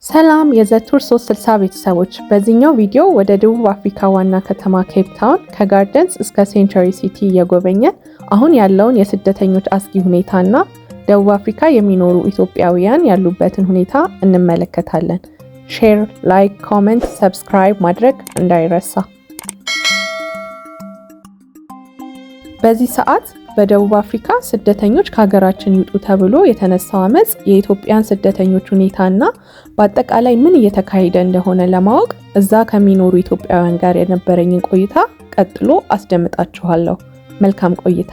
ሰላም የዘቱር 360 ቤተሰቦች፣ በዚህኛው ቪዲዮ ወደ ደቡብ አፍሪካ ዋና ከተማ ኬፕ ታውን ከጋርደንስ እስከ ሴንቸሪ ሲቲ እየጎበኘን አሁን ያለውን የስደተኞች አስጊ ሁኔታና ደቡብ አፍሪካ የሚኖሩ ኢትዮጵያውያን ያሉበትን ሁኔታ እንመለከታለን። ሼር፣ ላይክ፣ ኮሜንት፣ ሰብስክራይብ ማድረግ እንዳይረሳ። በዚህ ሰዓት በደቡብ አፍሪካ ስደተኞች ከሀገራችን ይውጡ ተብሎ የተነሳው አመጽ የኢትዮጵያን ስደተኞች ሁኔታና በአጠቃላይ ምን እየተካሄደ እንደሆነ ለማወቅ እዛ ከሚኖሩ ኢትዮጵያውያን ጋር የነበረኝን ቆይታ ቀጥሎ አስደምጣችኋለሁ። መልካም ቆይታ።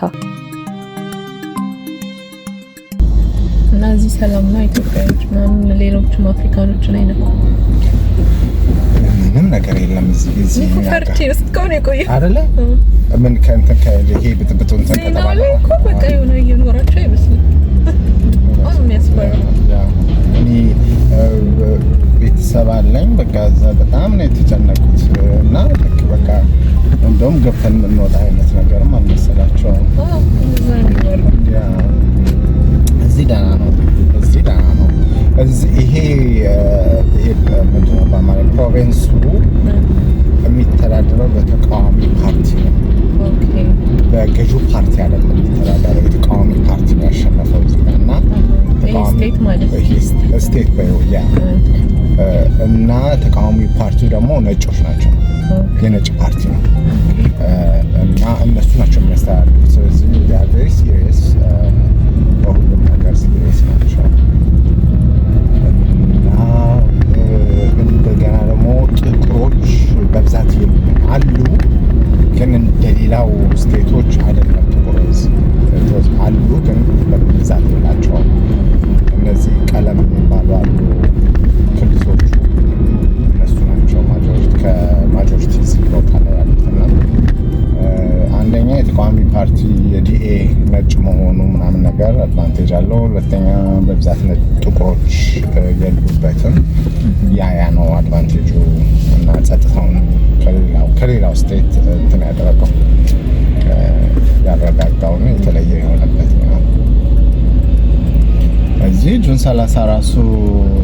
እና እዚህ ሰላምና ኢትዮጵያዎች ምናምን ሌሎችም አፍሪካኖችን አይነኩም ምንም ነገር የለም። እዚህ ፈርቼ እስካሁን የቆየ አይደለ ምን ከእንትን ከይሄ ብጥብጡ እንትን ከተባለ እኮ በቃ የሆነ እየኖራቸው አይመስልም። አሁን ያስፈራ። እኔ ቤተሰብ አለኝ። በቃ እዛ በጣም ነው የተጨነቁት እና በቃ እንደውም ገብተን የምንወጣ አይነት ነገርም አልመሰላቸውም። እዚህ ደህና ነው። ይሄ ምንድን ነው በአማርኛ ፕሮቪንሱ የሚተዳደረው በተቃዋሚ ፓርቲ ነው። በገዢው ፓርቲ አይደለም የሚተዳደረው። የተቃዋሚ ፓርቲ ነው ያሸነፈው እዚህ ጋር እና ስቴት በይውያ እና ተቃዋሚ ፓርቲው ደግሞ ነጮች ናቸው። የነጭ ፓርቲ ነው እና እነሱ ናቸው የሚያስተዳድሩት። ስለዚህ ቬሪ ሲሪየስ፣ በሁሉም ነገር ሲሪየስ ናቸው። እና እንደገና ደግሞ ጥቁሮች በብዛት አሉ፣ ግን እንደሌላው ስቴቶች አይደለም። ጥቁሮች አሉ፣ ግን በብዛት የላቸውም። እነዚህ ቀለም የሚባሉ አሉ፣ ክልሶቹ እነሱ ናቸው ከማጆሪቲ ቦታ ላይ ያሉት። እና አንደኛ የተቃዋሚ ፓርቲ የዲኤ ነጭ መሆኑ ምናምን ነገር አድቫንቴጅ አለው። ሁለተኛ በብዛት ጥቁሮች የሉበትም። ያ ነው አድቫንቴጁ። እና ጸጥታውን ከሌላው ስቴት እንትን ያረጋጋውን የተለየ የሆነበት ነው። እዚህ ጁን 30 ራሱ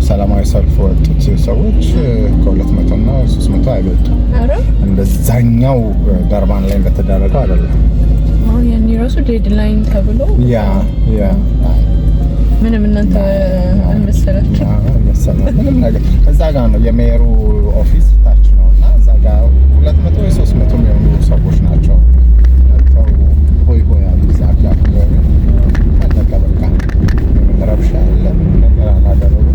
ሰላማዊ ሰልፍ ወጡት ሰዎች ከ200 እና 300 አይበልጡም። እንደዛኛው ደርባን ላይ እንደተደረገው አይደለም። አሁን ያኔ ራሱ ዴድላይን ተብሎ ምንም እናንተ አልመሰላችሁ ምንም ነገር። እዛ ጋር ነው የሜየሩ ኦፊስ ታች ነው እና እዛ ጋር 200 ወይ 300 የሚሆኑ ሰዎች ናቸው መጥተው ሆይ ያሉ እዛ ጋር አለቀ በቃ። ረብሻ የለም፣ ነገር አላደረጉም።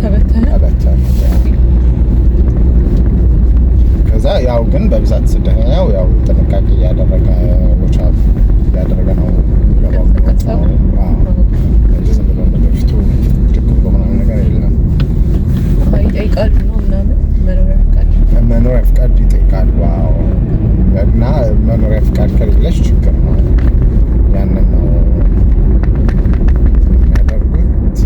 ተበተነ። ከዛ ያው ግን በብዛት ስደተኛው ያው ጥንቃቄ እያደረገ ነው። ዝም ብሎ እንደ በፊቱ ድግ ብሎ ምናምን ነገር የለም። ይጠይቃሉ ነው ምናምን መኖሪያ ፍቃድ ይጠይቃሉ። እና መኖሪያ ፍቃድ ከሌለች ችግር ነው። ያንን ነው የሚያደርጉት።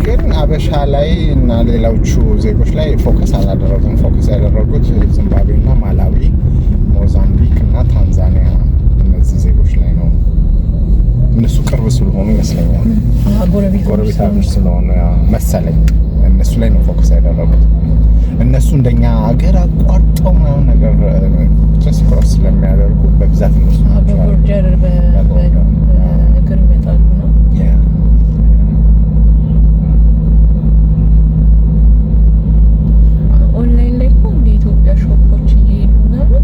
ግን አበሻ ላይ እና ሌሎቹ ዜጎች ላይ ፎከስ አላደረጉም። ፎከስ ያደረጉት ዚምባብዌና ማላዊ፣ ሞዛምቢክ እና ታንዛኒያ እነዚህ ዜጎች ላይ ነው። እነሱ ቅርብ ስለሆኑ ይመስለኛል፣ ጎረቤታሞች ስለሆኑ መሰለኝ እነሱ ላይ ነው ፎከስ ያደረጉት። እነሱ እንደኛ ሀገር አቋርጠው ምናምን ነገር ጀስት ክሮስ ስለሚያደርጉ በብዛት እነሱ እግር ይመጣሉ ነው። ኦንላይን ላይ እኮ እንደ ኢትዮጵያ ሾፖች እየሄዱ ምናምን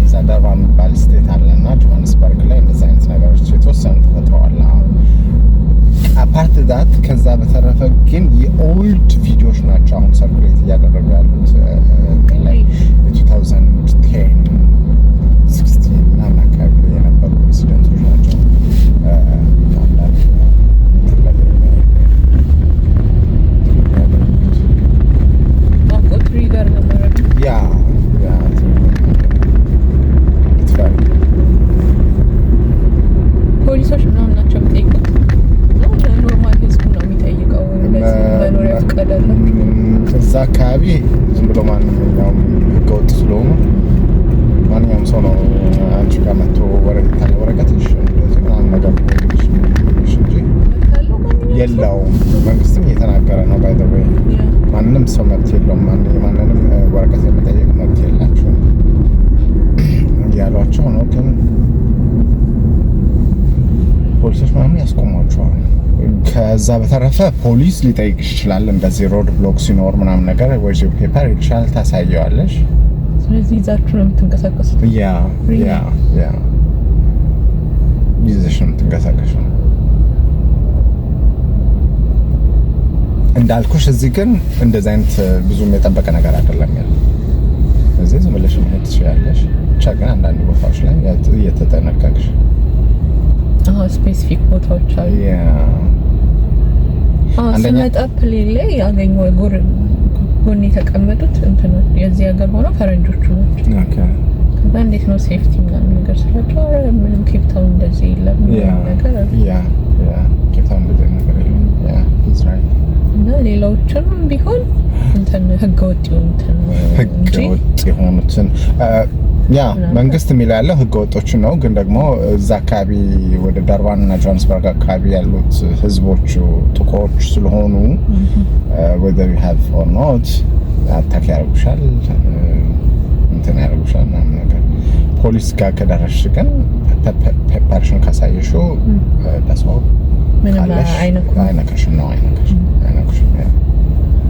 እዛ ደርባ የሚባል ስቴት አለና ጆሃንስበርግ ላይ እንደዛ አይነት ነገሮች የተወሰኑ ተፈጥረዋል። አፓርት ዳት ከዛ በተረፈ ግን የኦልድ ቪዲዮዎች ናቸው አሁን ሰርኩሌት እያደረጉ ያሉት ላይ 2010 16 ምናምን አካባቢ የነበሩ ኢንሲደንቶች ናቸው። ፖሊሶች ምናምን ናቸው የሚጠይቁት። ኖርማል ህዝቡ ነው የሚጠይቀው። መኖሪያ ፈቃድ አለ እዛ አካባቢ ዝም ብሎ ማንኛውም የለውም። መንግስትም እየተናገረ ነው ባይ ዘ ወይ ማንንም ሰው መብት የለውም፣ ማንንም ወረቀት የመጠየቅ መብት የላቸውም እያሏቸው ነው። ግን ፖሊሶች ምናምን ያስቆሟቸዋል። ከዛ በተረፈ ፖሊስ ሊጠይቅሽ ይችላል። እንደዚህ ሮድ ብሎክ ሲኖር ምናምን ነገር ወይ ፔፐር ይልሻል፣ ታሳየዋለሽ። ስለዚህ ይዛችሁ ነው የምትንቀሳቀሱት? ያ ይዘሽ ነው የምትንቀሳቀሽው። እንዳልኩሽ እዚህ ግን እንደዚህ አይነት ብዙም የጠበቀ ነገር አይደለም ያለው። እዚህ ዝም ብለሽ መሄድ ትችያለሽ። ብቻ ግን አንዳንድ ቦታዎች ላይ እየተጠነቀቅሽ ስፔሲፊክ ቦታዎች አሉ። ስመጣ ፕሌን ላይ ያገኘው ጎን የተቀመጡት እንትን የዚህ ሀገር ሆነው ፈረንጆቹ ናቸው። ከዛ እንዴት ነው ሴፍቲ ምናምን ነገር ስላቸው ምንም ኬፕታውን እንደዚህ የለም ነገር ኬፕታውን እንደዚህ ነገር የለም እና ሌላዎችም ቢሆን እንትን ህገወጥ የሆኑትን መንግስት የሚለው ያለው ህገወጦችን ነው። ግን ደግሞ እዛ አካባቢ ወደ ዳርባን እና ጆሃንስበርግ አካባቢ ያሉት ህዝቦቹ ጥቁሮች ስለሆኑ whether you have or not አታክ ያደርጉሻል፣ እንትን ያደርጉሻል ምናምን ነገር። ፖሊስ ጋር ከደረስሽ ግን ፔፐርሽን ካሳየሽው ደስዋው ምንም አይነካሽም ነው አይነካሽም።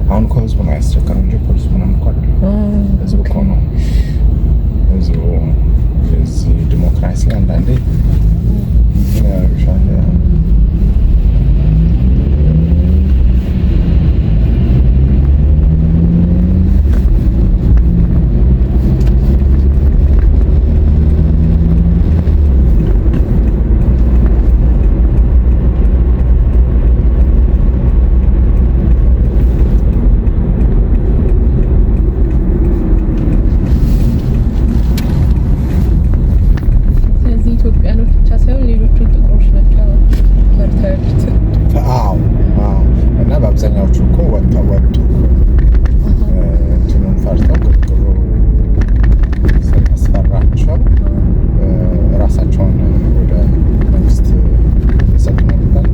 አሁን እኮ ህዝቡ ነው ያስቸገረው እንጂ ፖሊስ ምናምን እኮ አይደለም። ህዝቡ እኮ ነው ህዝቡ። የዚህ ዲሞክራሲ አንዳንዴ ያደርግሻል። አብዛኛዎቹ እኮ ወጡ እንትኑን ፈርተው ግርግሩ ስለሚያስፈራቸው ራሳቸውን ወደ መንግስት የሰጡ ነው የሚባል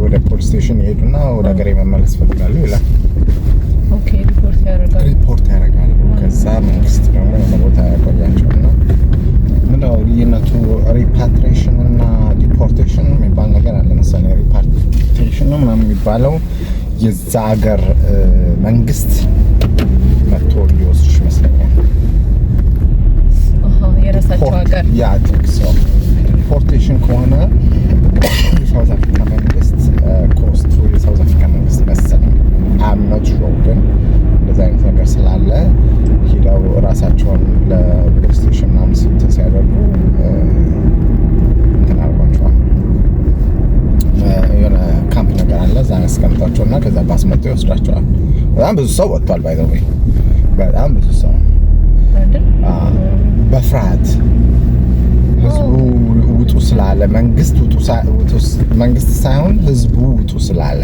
ወደ ፖሊስ ስቴሽን ይሄዱና ወደ ሀገር መመለስ ይፈልጋሉ ይላል። ኦኬ ሪፖርት ያደርጋሉ። ከዛ መንግስት ደግሞ ቦታ ያቆያቸውና ምንድነው ልዩነቱ? ሪፓትሪሽን እና ዲፖርቴሽን የሚባል ነገር አለ መሰለኝ። ሪፓትሪሽን ነው ምናምን የሚባለው የዛ ሀገር መንግስት መጥቶ ሊወስድሽ ይመስለኛል። የራሳቸው ሀገር ያ ሰው። ዲፖርቴሽን ከሆነ የሳውዝ አፍሪካ መንግስት ኮስቱ የሳውዝ አፍሪካ መንግስት መሰለኝ። አም ኖት ሹር ግን እንደዛ አይነት ነገር ስላለ ሂደው ራሳቸውን ለፖሊስ ስቴሽን ምናምን ሲያደርጉ እንትን አድርጓቸዋል። የሆነ ካምፕ ነገር አለ እዛ ያስቀምጧቸው እና ከዛ ባስመጡ ይወስዳቸዋል። በጣም ብዙ ሰው ወጥቷል። ባይ ዘ ወይ በጣም ብዙ ሰው በፍርሃት ህዝቡ ውጡ ስላለ መንግስት ሳይሆን ህዝቡ ውጡ ስላለ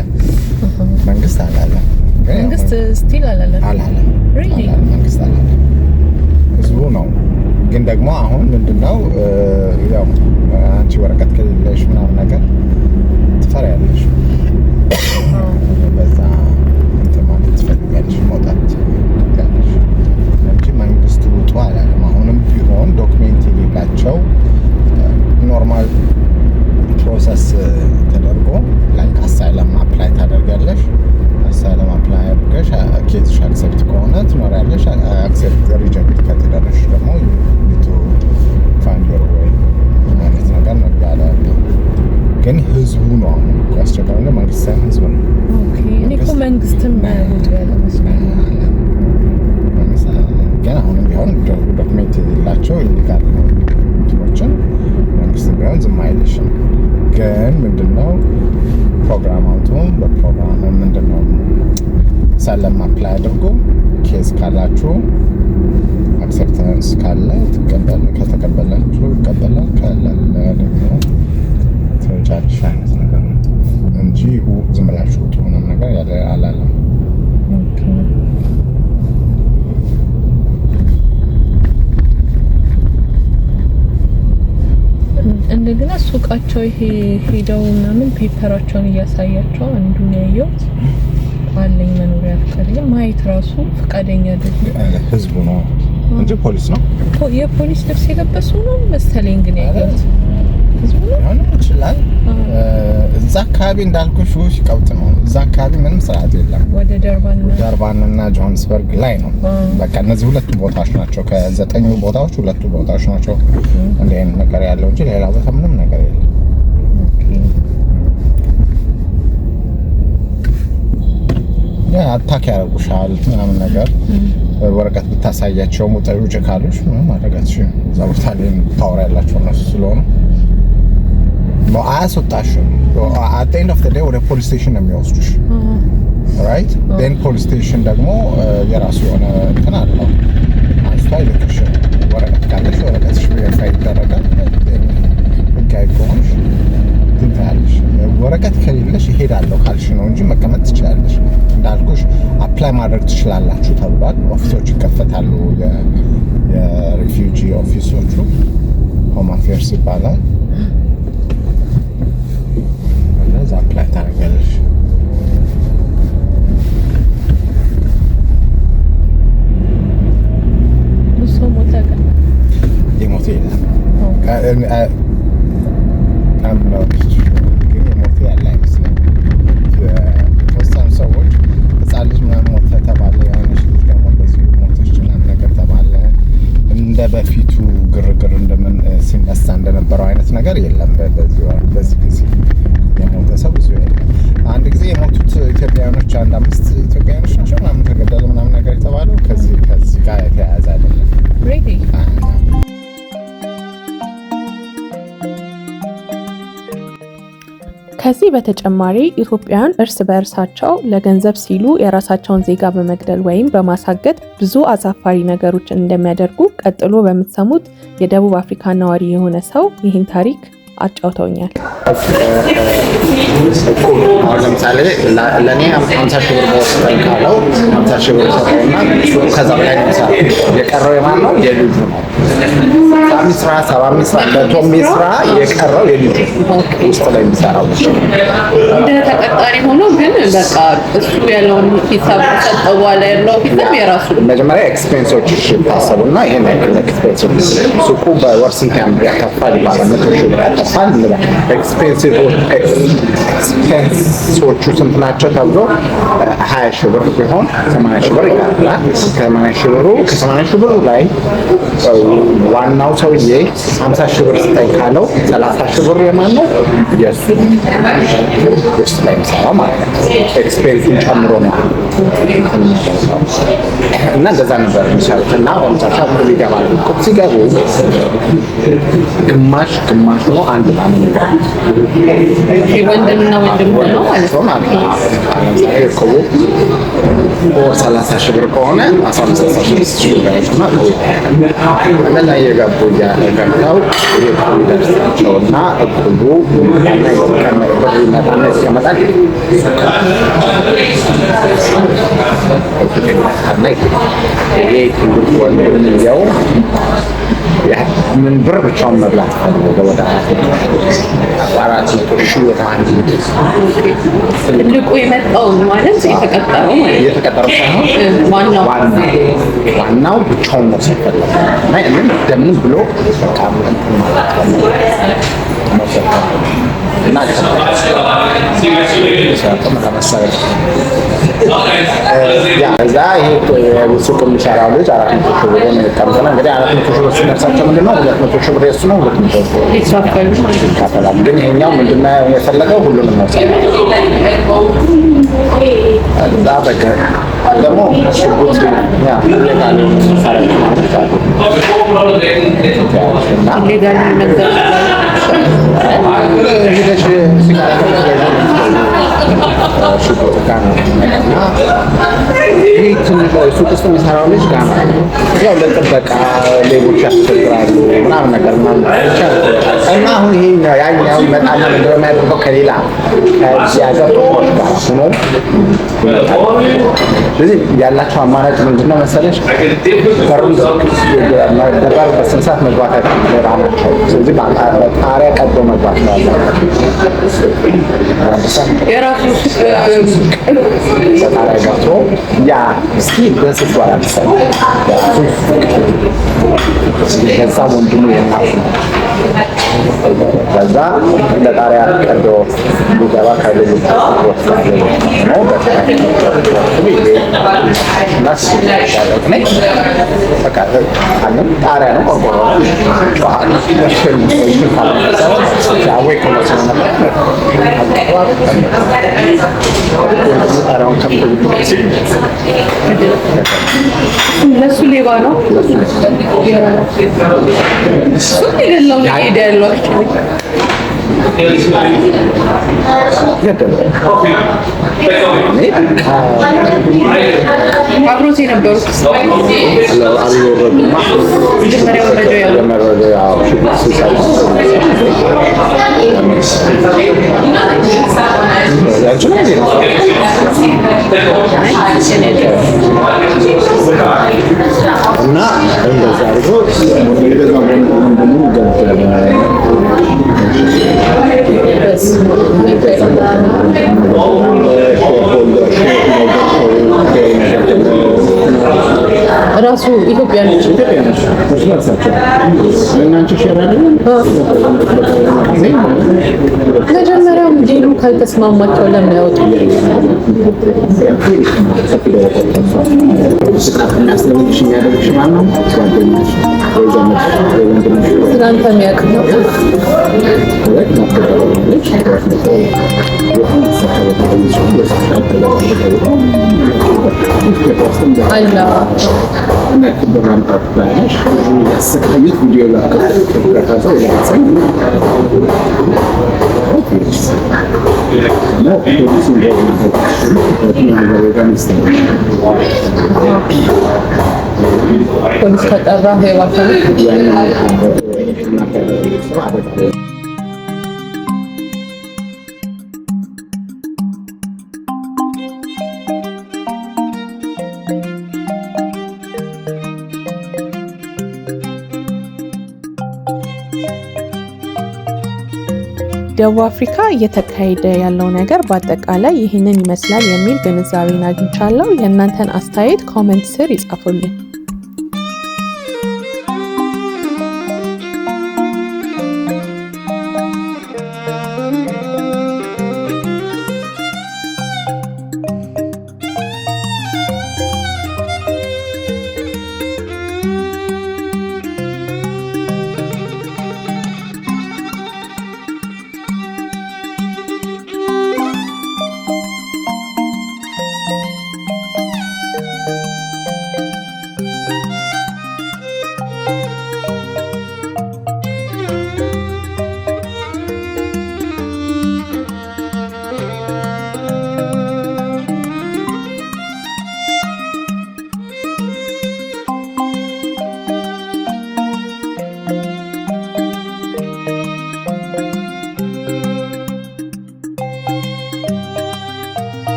መንግስት አላለም። መንግስት ስቲል አላለም። መንግስት አላለም፣ ህዝቡ ነው። ግን ደግሞ አሁን ምንድነው ያው አንቺ ወረቀት ከሌለሽ ምናምን ነገር ትፈሪያለሽ። በዛ እንትን ማለት ትፈልጊያለሽ፣ መውጣት ትፈልጊያለሽ እንጂ መንግስት ውጡ አላለም። አሁንም ቢሆን ዶክሜንት የሌላቸው ኖርማል ፕሮሰስ ተደርጎ ላይክ አሳይለም አፕላይ ታደርጋለሽ። አሳይለም አፕላይ አድርገሽ ኬዝሽ አክሴፕት ከሆነ ትኖሪያለሽ። አክሴፕት ሪጀክት ከተደረሽ ደግሞ ቱ ፋይንድ ዮር ዌይ ማለት ነገር ነው ያለ። ግን ህዝቡ ነው አሁን እኮ ያስቸገረው፣ ግን መንግስት ሳይሆን ህዝቡ ነው። ኦኬ እኔ እኮ መንግስትም ውጡ ያለ መስሎኝ። ግን አሁንም ቢሆን ዶክሜንት የሌላቸው ኢሊጋል እንትኖችን መንግስት ቢሆን ዝም አይልሽም። ግን ምንድነው ፕሮግራም አውጡ። በፕሮግራም ምንድነው ሳለም አፕላይ አድርጎ ኬዝ ካላችሁ አክሴፕታንስ ካለ ከተቀበላችሁ ይቀበላል፣ ካላለ ደግሞ ትወጫለሽ አይነት ነገር ነው እንጂ ዝም ብላችሁ ውጡ ምናምን ነገር ያለ አላለም። እንደ እንደገና ሱቃቸው ይሄ ሄደው ምናምን ፔፐራቸውን እያሳያቸው አንዱን ያየሁት አለኝ መኖሪያ ፍቃድ ግን ማየት ራሱ ፍቃደኛ አይደለም። ህዝቡ ነው እንጂ ፖሊስ ነው። የፖሊስ ልብስ የለበሱ ነው መሰለኝ ግን ያየሁት ህዝቡ ነው ይችላል። እዛ አካባቢ እንዳልኩሽ ቀውጥ ነው። እዛ አካባቢ ምንም ስርዓት የለም። ወደ ደርባንና ጆሃንስበርግ ላይ ነው። በቃ እነዚህ ሁለቱ ቦታዎች ናቸው። ከ9 ቦታዎች ሁለቱ ቦታዎች ናቸው እንደ አይነት ነገር ያለው እንጂ ሌላ ቦታ ምንም ነገር የለም። ያ አታክ ያደርጉሻል ምናምን ነገር ወረቀት ብታሳያቸው ሙጠውጭ ካሉሽ ምንም ማድረጋችሁ እዛ ቦታ ላይ ታወሪያላችሁ እነሱ ስለሆነ ነው አያስወጣሽም። at the end of the day ወደ ፖሊስ ስቴሽን ነው የሚወስዱሽ። ራይት then ፖሊስ ስቴሽን ደግሞ የራሱ የሆነ እንትን አለው። አንስታ ይልክሽ ወረቀት ካለሽ ወረቀትሽ ቬሪፋይ ይደረጋል። ህጋዊ ከሆንሽ ትንታለሽ። ወረቀት ከሌለሽ ይሄዳለሁ ካልሽ ነው እንጂ መቀመጥ ትችላለሽ። እንዳልኩሽ አፕላይ ማድረግ ትችላላችሁ ተብሏል። ኦፊሶች ይከፈታሉ። የሪፊውጂ ኦፊሶቹ ሆም አፌርስ ይባላል። እዛ አፕላይ ታደርጊያለሽ። ሞተ ግን የሞተ የለም። የሞተ ያለ አይመስለኝም። የተወሰኑ ሰዎች ህፃን ልጅ ምናምን ሞተ ተባለ። የሆነች ልጅ ደግሞ በዚሁ ሞተች ምናምን ነገር ተባለ። እንደ በፊቱ ግርግር እንደምን ሲነሳ እንደነበረው አይነት ነገር የለም። በዚህ ጊዜ የሞተ ሰው ብዙ የለም። አንድ ጊዜ የሞቱት ኢትዮጵያውያኖች 5 ኢትዮጵያውያኖች ናቸው ምናምን ተገደሉ ምናምን ነገር የተባለው ከዚህ ጋር የተያያዘ አይደለም። ከዚህ በተጨማሪ ኢትዮጵያውያን እርስ በእርሳቸው ለገንዘብ ሲሉ የራሳቸውን ዜጋ በመግደል ወይም በማሳገድ ብዙ አሳፋሪ ነገሮችን እንደሚያደርጉ ቀጥሎ በምትሰሙት የደቡብ አፍሪካ ነዋሪ የሆነ ሰው ይህን ታሪክ አጫውተውኛል። አሁን ለምሳሌ ለእኔ 50 ሺህ ብር በወሰን ካለው 50 ሺህ ብር ሰጠውና ከዛ በላይ ነው የቀረው የማን ነው? የልጁ ነው። ሳሚ ስራ 70 ስራ ለቶሚ ስራ የቀረው የልጁ ውስጥ ላይ የሚሰራው እንደ ተቀጣሪ ሆኖ ግን በቃ እሱ ያለውን ሂሳብ ሰጠው በኋላ ያለው ሂሳብ የራሱ መጀመሪያ ኤክስፔንሶች ይታሰቡና ይሄን ኤክስፔንስ ሱቁ በወር ስንት ያካፋል ይባላል። 100 ሺህ ብር ያካፋል እንበል። ኤክስፔንሶቹ ስንት ናቸው ተብሎ 20 ሺህ ብር ቢሆን 80 ሺህ ብር ይቀርላል። ከ80 ሺህ ብሩ ላይ ዋናው ሰውዬ 50 ሺህ ብር ስጠኝ ካለው 30 ሺህ ብር የማን ነው? የእሱ ውስጥ ላይ የሚሰራው ማለት ነው። ኤክስፔንሱን ጨምሮ ነው እና እንደዛ ነበር የሚሰሩት። እና በመጨረሻ ብር ይገባል። ሲገቡ ግማሽ ነው አንድ ባለ ወንድምና ወንድም ነው ማለት ነው። ወር 30 ሺህ ብር ከሆነ 15 ሺህ ብር እና እንደዛ እየገቡ ገብተው ይደርሳቸውና እቁቡ ይመጣና ይቀመጣል። ይሄ ትልቅ ወንድምየው ምን ብር ብቻውን መብላት ፈልጎ ወደ 400 ሺህ ትልቁ የመጣው ማለት የተቀጠረው ሳይሆን ዋናው ብቻውን ነው ሲፈልግ እና እንደምን ብሎ በቃ እንትን ማለት ነው እና እዛ ይሄ ሱቅ የሚሰራው ልጅ 400 ሺህ ብር ነው የሚቀርበው። እንግዲህ 400 ሺህ ብር ሲደርሳቸው ምንድነው 200 ሺህ ብር የሱ ነው 200 ሺህ ይካፈላል። ግን ይሄኛው ምንድነው የፈለገው ሁሉንም ነው እዛ በቃ ደግሞ ሽጉጥ ሱቅ ውስጥ የሚሰራው ልጅ ጋር ያው ለጥበቃ ሌቦች ያስቸግራሉ ምናምን ነገር እና አሁን ይሄ ያኛው ይመጣና ምንድነው የሚያደርገው ከሌላ ከዚህ ሀገር ጥቁሮች ጋር ሆኖ ስለዚህ ያላቸው አማራጭ ምንድነው መሰለሽ? በሩን ነበር በስንት ሰዓት መግባታቸው ሌላ ናቸው። ስለዚህ ጣሪያ ቀዶ መግባት ነው የራሱ ጣሪያ ገብቶ ያ እስኪ ድረስ ይባላል ከዛ ወንድሙ የናሱ ከዛ ለጣሪያ ቀዶ ሊገባ ከሌሎች ነው ጣሪያ ነው ቆርቆሮ እነሱ ሌባ ነው የሌለው ሄደ ያለው አብሮት የነበሩት መጀመሪያ እና እንደዛ አድርጎ ራሱ ኢትዮጵያኖች መጀመሪያም ዲሉ ካልተስማማቸው ለምን ያወጡ? ስለአንተ የሚያውቅ ነው አላ ፖሊስ ከጠራ ሄዋታ ደቡብ አፍሪካ እየተካሄደ ያለው ነገር በአጠቃላይ ይህንን ይመስላል የሚል ግንዛቤን አግኝቻለሁ። የእናንተን አስተያየት ኮሜንት ስር ይጻፉልኝ።